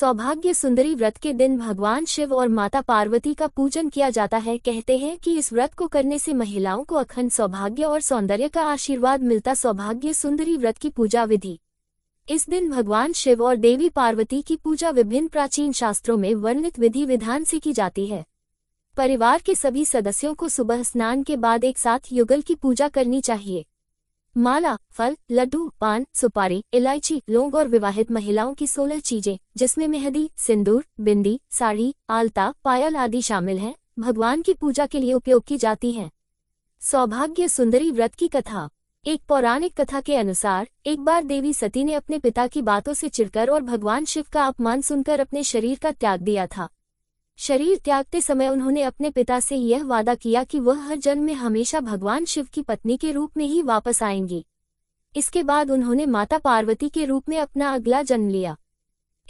सौभाग्य सुंदरी व्रत के दिन भगवान शिव और माता पार्वती का पूजन किया जाता है। कहते हैं कि इस व्रत को करने से महिलाओं को अखंड सौभाग्य और सौंदर्य का आशीर्वाद मिलता। सौभाग्य सुंदरी व्रत की पूजा विधि। इस दिन भगवान शिव और देवी पार्वती की पूजा विभिन्न प्राचीन शास्त्रों में वर्णित विधि विधान से की जाती है। परिवार के सभी सदस्यों को सुबह स्नान के बाद एक साथ युगल की पूजा करनी चाहिए। माला, फल, लड्डू, पान, सुपारी, इलायची, लौंग और विवाहित महिलाओं की 16 चीजें, जिसमें मेहंदी, सिंदूर, बिंदी, साड़ी, आलता, पायल आदि शामिल हैं, भगवान की पूजा के लिए उपयोग की जाती हैं। सौभाग्य सुंदरी व्रत की कथा। एक पौराणिक कथा के अनुसार एक बार देवी सती ने अपने पिता की बातों से चिढ़कर और भगवान शिव का अपमान सुनकर अपने शरीर का त्याग दिया था। शरीर त्यागते समय उन्होंने अपने पिता से यह वादा किया कि वह हर जन्म में हमेशा भगवान शिव की पत्नी के रूप में ही वापस आएंगी। इसके बाद उन्होंने माता पार्वती के रूप में अपना अगला जन्म लिया।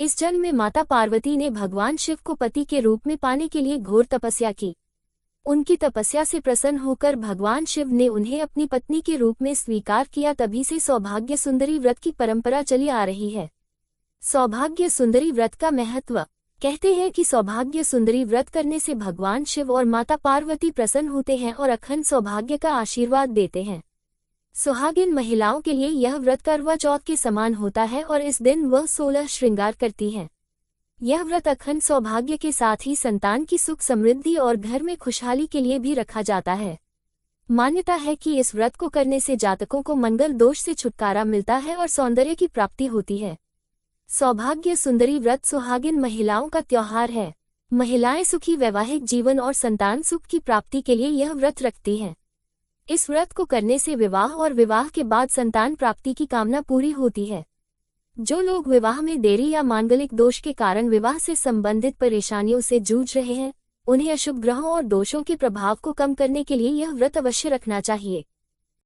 इस जन्म में माता पार्वती ने भगवान शिव को पति के रूप में पाने के लिए घोर तपस्या की। उनकी तपस्या से प्रसन्न होकर भगवान शिव ने उन्हें अपनी पत्नी के रूप में स्वीकार किया। तभी से सौभाग्य सुंदरी व्रत की परंपरा चली आ रही है। सौभाग्य सुंदरी व्रत का महत्व। कहते हैं कि सौभाग्य सुंदरी व्रत करने से भगवान शिव और माता पार्वती प्रसन्न होते हैं और अखंड सौभाग्य का आशीर्वाद देते हैं। सुहागिन महिलाओं के लिए यह व्रत करवा चौथ के समान होता है और इस दिन वह 16 श्रृंगार करती हैं। यह व्रत अखंड सौभाग्य के साथ ही संतान की सुख समृद्धि और घर में खुशहाली के लिए भी रखा जाता है। मान्यता है कि इस व्रत को करने से जातकों को मंगल दोष से छुटकारा मिलता है और सौंदर्य की प्राप्ति होती है। सौभाग्य सुंदरी व्रत सुहागिन महिलाओं का त्योहार है। महिलाएं सुखी वैवाहिक जीवन और संतान सुख की प्राप्ति के लिए यह व्रत रखती हैं। इस व्रत को करने से विवाह और विवाह के बाद संतान प्राप्ति की कामना पूरी होती है। जो लोग विवाह में देरी या मांगलिक दोष के कारण विवाह से संबंधित परेशानियों से जूझ रहे हैं, उन्हें अशुभ ग्रहों और दोषों के प्रभाव को कम करने के लिए यह व्रत अवश्य रखना चाहिए।